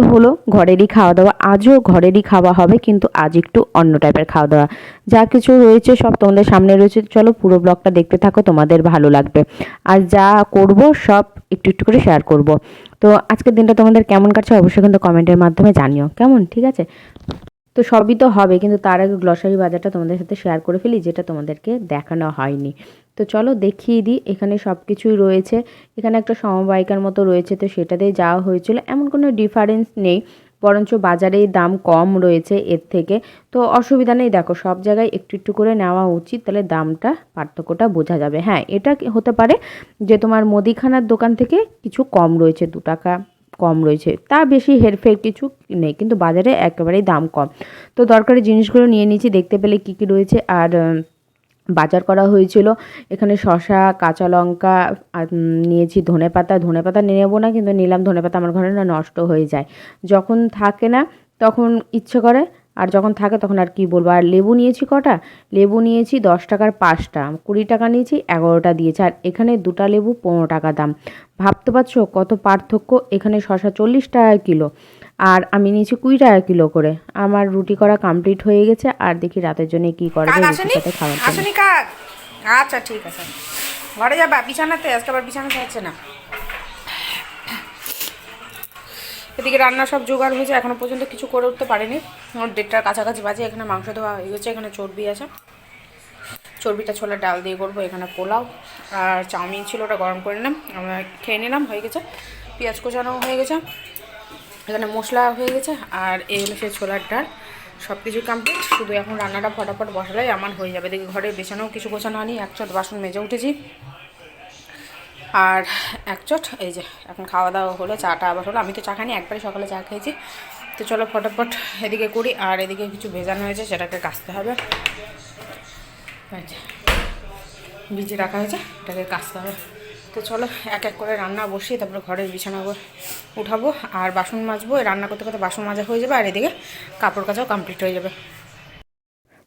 তো হলো ঘরেরই খাওয়া দাওয়া, আজও ঘরেরই খাওয়া হবে, কিন্তু আজ একটু অন্য টাইপের খাওয়া দাওয়া। যা কিছু রয়েছে সব তোমাদের সামনে রয়েছে, চলো পুরো ব্লগটা দেখতে থাকো, তোমাদের ভালো লাগবে। আর যা করব সব একটু একটু করে শেয়ার করব। তো আজকের দিনটা তোমাদের কেমন কাটছে অবশ্যই কিন্তু কমেন্টের মাধ্যমে জানিও, কেমন? ঠিক আছে। তো সবই তো হবে, কিন্তু তার আগে গ্লসারি বাজারটা তোমাদের সাথে শেয়ার করে ফেলি, যেটা তোমাদেরকে দেখানো হয়নি। তো চলো দেখিয়ে দিই। এখানে সব কিছুই রয়েছে। এখানে একটা সমবায়িকার মতো রয়েছে, তো সেটাতেই যাওয়া হয়েছিল, এমন কোনো ডিফারেন্স নেই, বরঞ্চ বাজারেই দাম কম রয়েছে এর থেকে। তো অসুবিধা নেই, দেখো সব জায়গায় একটু একটু করে নেওয়া উচিত, তাহলে দামটা পার্থক্যটা বোঝা যাবে। হ্যাঁ, এটা হতে পারে যে তোমার মুদিখানার দোকান থেকে কিছু কম রয়েছে, 2 টাকা কম রয়েছে, তা বেশি হেরফের কিছু নেই, কিন্তু বাজারে একেবারেই দাম কম। তো দরকারি জিনিসগুলো নিয়ে নিয়েছি, দেখতে পেলে কী কী রয়েছে। আর বাজার করা হয়েছিল। এখানে শসা, কাঁচা লঙ্কা, আর নিয়েছি ধনেপাতা নেবো না, কিন্তু নিলাম। ধনেপাতা আমার ঘরে না নষ্ট হয়ে যায়, যখন থাকে না তখন ইচ্ছে করে, আর যখন থাকে তখন আর কি বলবো। আর লেবু নিয়েছি কটা, লেবু নিয়েছি 10 টাকার 5টা, 20 টাকা নিয়েছি, 11টা দিয়েছে। আর এখানে 2টা লেবু 15 টাকা দাম। ভাবতে পারছো কত পার্থক্য। এখানে শসা 40 টাকা কিলো, আর আমি নিয়েছি 20 টাকা কিলো করে। আমার রুটি করা কমপ্লিট হয়ে গেছে, আর দেখি রাতের জন্য কি করা যায় রুটির সাথে খাওয়ার জন্য। আসেনি কাক? আচ্ছা ঠিক আছে, ঘরে যাবা বিছানাতে? আজকে আবার বিছানাতে হচ্ছে না। এদিকে রান্না সব জোগাড় হয়েছে, এখনো পর্যন্ত কিছু করে উঠতে পারিনি। 1:30টার কাছাকাছি বাজে। এখানে মাংস দেওয়া হয়ে গেছে, এখানে চর্বি আছে, চর্বিটা ছোলার ডাল দিয়ে করবো। এখানে পোলাও আর চাউমিন ছিল, ওটা গরম করে নিলাম, আমরা খেয়ে নিলাম, হয়ে গেছে। পেঁয়াজ কোচানো হয়ে গেছে, এখানে মশলা হয়ে গেছে, আর এই হলো সেই ছোলার ডাল। সব কিছু কমপ্লিট, শুধু এখন রান্নাটা ফটাফট বসালেই আমার হয়ে যাবে। দেখি ঘরে বেছানাও কিছু গোছানো হয়নি, 1 চট বাসন মেজে উঠেছি, আর 1 চট এই যে এখন খাওয়া দাওয়া হলো, চাটা আবার হলো। আমি তো চা খাইনি, একবারে সকালে চা খেয়েছি। তো চলো ফটাফট এদিকে করি। আর এদিকে কিছু ভেজানো হয়েছে, সেটাকে কাচতে হবে। ভিজে রাখা হয়েছে, এটাকে কাচতে হবে। তো চলো এক এক করে রান্না বসিয়ে তারপরে ঘরের বিছানা উঠাবো, আর বাসন মাজবো। রান্না করতে করতে বাসন মাজা হয়ে যাবে, আর এদিকে কাপড় কাচাও কমপ্লিট হয়ে যাবে।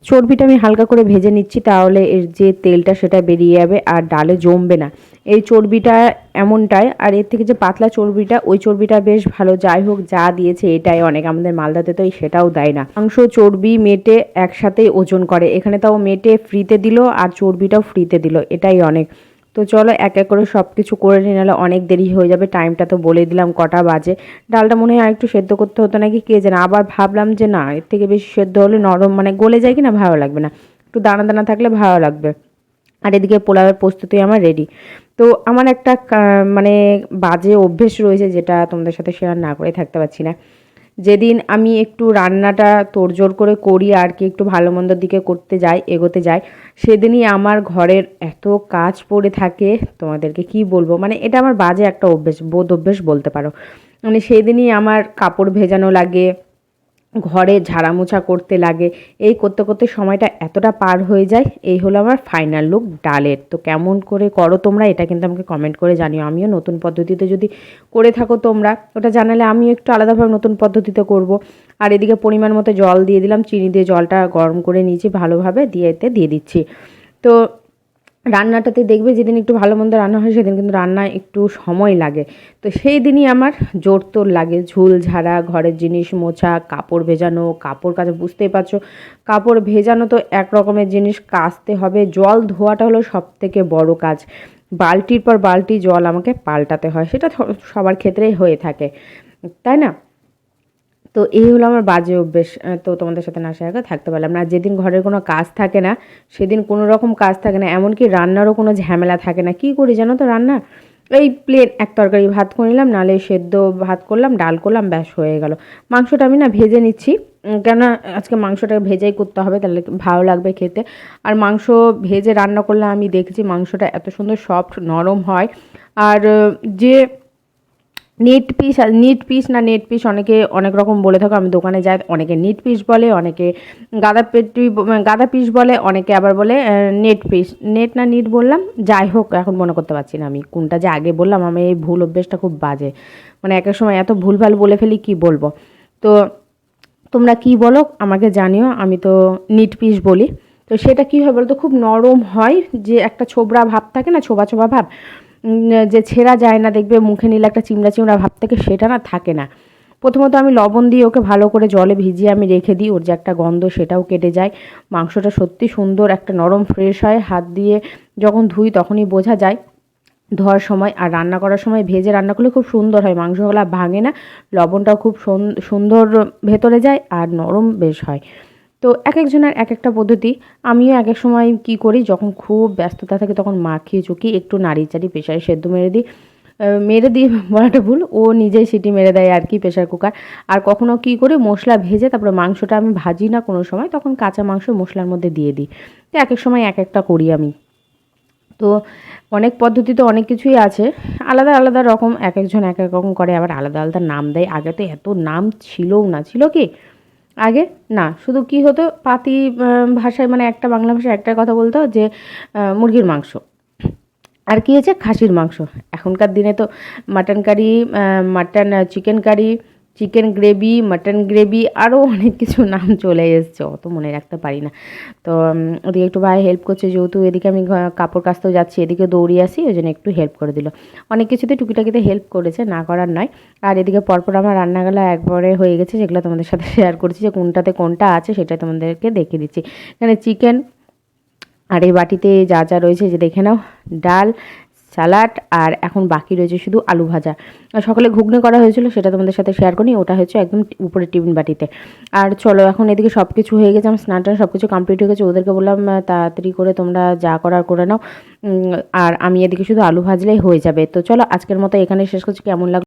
চর্বিটা আমি হালকা করে ভেজে নিচ্ছি, তাহলে এর যে তেলটা সেটা বেরিয়ে যাবে আর ডালে জমবে না। এই চর্বিটা এমনটাই, আর এর থেকে যে পাতলা চর্বিটা, ওই চর্বিটা বেশ ভালো। যাই হোক, যা দিয়েছে এটাই অনেক, আমাদের মালদাতে তো সেটাও দেয় না। মাংস চর্বি মেটে একসাথেই ওজন করে, এখানে তাও মেটে ফ্রিতে দিল আর চর্বিটাও ফ্রিতে দিল, এটাই অনেক। তো চলো এক এক করে সব কিছু করে নিয়ে, নাহলে অনেক দেরি হয়ে যাবে। টাইমটা তো বলে দিলাম কটা বাজে। ডালটা মনে হয় আরেকটু সেদ্ধ করতে হতো নাকি, কে জানে। আবার ভাবলাম যে না, এর থেকে বেশি সেদ্ধ হলে নরম মানে গলে যায় কি না, ভালো লাগবে না, একটু দানা দানা থাকলে ভালো লাগবে। আর এদিকে পোলাওয়ের প্রস্তুতি আমার রেডি। তো আমার একটা মানে বাজে অভ্যেস রয়েছে, যেটা তোমাদের সাথে শেয়ার না করে থাকতে পারছি না। যেদিন আমি একটু রান্নাটা তোড়জোড় করে করি আর কি, একটু ভালো মন্দর দিকে করতে যাই, এগোতে যাই, সেদিনই আমার ঘরের এত কাজ পড়ে থাকে, তোমাদেরকে কি বলবো। মানে এটা আমার বাজে একটা অভ্যেস, অভ্যেস বলতে পারো। মানে সেই দিনই আমার কাপড় ভেজানো লাগে, ঘরে ঝাড়া মোছা করতে লাগে, এই করতে করতে সময়টা এতটা পার হয়ে যায়। এই হলো আমার ফাইনাল লুক ডালের। তো কেমন করে করো তোমরা, এটা কিন্তু আমাকে কমেন্ট করে জানিও। আমিও নতুন পদ্ধতিতে যদি করে থাকো তোমরা, ওটা জানালে আমিও একটু আলাদাভাবে নতুন পদ্ধতিতে করব। আর এদিকে পরিমাণ মতো জল দিয়ে দিলাম, চিনি দিয়ে জলটা গরম করে নিয়েছি ভালোভাবে, দিয়ে দিচ্ছি। তো রান্নাটাতে দেখবে যেদিন একটু ভালো মন্দ রান্না হয়, সেদিন কিন্তু রান্নায় একটু সময় লাগে। তো সেই দিনই আমার জোরতোর লাগে, ঝুল ঝাড়া, ঘরের জিনিস মোছা, কাপড় ভেজানো, কাপড় কাচা, বুঝতেই পারছো কাপড় ভেজানো তো এক রকমের জিনিস, কাচতে হবে। জল ধোয়াটা হলো সবথেকে বড় কাজ, বালতির পর বালতি জল আমাকে পাল্টাতে হয়, সেটা সবার ক্ষেত্রেই হয়ে থাকে, তাই না? তো এই হলো আমার বাজে অভ্যেস। তো তোমাদের সাথে না শেয়ার করে থাকতে পারলাম না। আর যেদিন ঘরের কোনো কাজ থাকে না, সেদিন কোনো রকম কাজ থাকে না, এমনকি রান্নারও কোনো ঝামেলা থাকে না। কী করি জানো তো রান্না? এই প্লেন এক তরকারি ভাত করে নিলাম, নাহলে সেদ্ধ ভাত করলাম, ডাল করলাম, ব্যাস হয়ে গেল। মাংসটা আমি না ভেজে নিচ্ছি, কেননা আজকে মাংসটা ভেজেই করতে হবে, তাহলে ভালো লাগবে খেতে। আর মাংস ভেজে রান্না করলে আমি দেখেছি মাংসটা এত সুন্দর সফট নরম হয়। আর যে নেট পিস অনেকে অনেক রকম বলে থাকো। আমি দোকানে যাই, অনেকে নিট পিস বলে, অনেকে গাদা পিস বলে, অনেকে আবার বলে নেট পিস। নেট না নিট বললাম, যাই হোক এখন মনে করতে পারছি না আমি কোনটা যে আগে বললাম। আমি এই ভুল অভ্যেসটা খুব বাজে, মানে এক এক সময় এত ভুলভাল বলে ফেলি, কি বলবো। তো তোমরা কি বলো আমাকে জানিও। আমি তো নিট পিস বলি। তো সেটা কী হয় বলো তো, খুব নরম হয়, যে একটা ছোবড়া ভাব থাকে না, ছোবা ছোবা ভাব, যে ছেঁড়া যায় না, দেখবে মুখে নিলে একটা চিমড়া চিমড়া ভাব থাকে, সেটা না থাকে না। প্রথমত আমি লবণ দিয়ে ওকে ভালো করে জলে ভিজিয়ে আমি রেখে দিই, ওর যে একটা গন্ধ সেটাও কেটে যায়। মাংসটা সত্যি সুন্দর একটা নরম ফ্রেশ হয়, হাত দিয়ে যখন ধুই তখনই বোঝা যায় ধোয়ার সময়। আর রান্না করার সময় ভেজে রান্না করলে খুব সুন্দর হয়, মাংসগুলো ভাঙে না, লবণটাও খুব সুন্দর ভেতরে যায় আর নরম বেশ হয়। তো এক একজনের এক একটা পদ্ধতি। আমিও এক এক সময় কী করি, যখন খুব ব্যস্ততা থাকে তখন মাখিয়ে চুকিয়ে একটু নাড়ি চাড়ি প্রেশারে সেদ্ধ মেরে দিই, মেরে দিয়ে বলাটা ভুল, ও নিজেই সিটি মেরে দেয় আর কি প্রেশার কুকার। আর কখনো কী করি, মশলা ভেজে তারপরে মাংসটা আমি ভাজি না কোনো সময়, তখন কাঁচা মাংস মশলার মধ্যে দিয়ে দিই। তো এক এক সময় এক একটা করি আমি। তো অনেক পদ্ধতি তো অনেক কিছুই আছে, আলাদা আলাদা রকম, এক একজন এক এক রকম করে, আবার আলাদা আলাদা নাম দেয়। আগে তো এত নাম ছিলও না, ছিল কি আগে? না, শুধু কি হতো পাতি ভাষায়, মানে একটা বাংলা ভাষায় একটা কথা বলতো যে মুরগির মাংস, আর কি হয়েছে খাসির মাংস। এখনকার দিনে তো mutton curry, mutton chicken curry, chicken gravy, mutton gravy, আরও অনেক কিছু নাম চলে এসছে, অত মনে রাখতে পারি না। তো ওদিকে একটু ভাই হেল্প করছে, যেহেতু এদিকে আমি কাপড় কাচতেও যাচ্ছি, এদিকে দৌড়িয়ে আসি, ওই জন্য একটু হেল্প করে দিল। অনেক কিছুতে টুকিটাকিতে হেল্প করেছে, না করার নয়। আর এদিকে পরপর আমার রান্নাগুলো একবারে হয়ে গেছে, যেগুলো তোমাদের সাথে শেয়ার করছি, যে কোনটাতে কোনটা আছে সেটা তোমাদেরকে দেখিয়ে দিচ্ছি। এখানে চিকেন, আর এই বাটিতে যা যা রয়েছে যে দেখে নাও, ডাল, স্যালাড, আর এখন বাকি রয়েছে শুধু আলু ভাজা। আর সকালে ঘুগনি করা হয়েছিল, সেটা তোমাদের সাথে শেয়ার করি, ওটা হচ্ছে একদম উপরে টিফিন বাটিতে। আর চলো এখন এদিকে সব কিছু হয়ে গেছে, আমার স্নান টান সব কিছু কমপ্লিট হয়ে গেছে, ওদেরকে বললাম তাড়াতাড়ি করে তোমরা যা করার করে নাও, আর আমি এদিকে শুধু আলু ভাজলেই হয়ে যাবে। তো চলো আজকের মতো এখানে শেষ করছি। কেমন লাগলো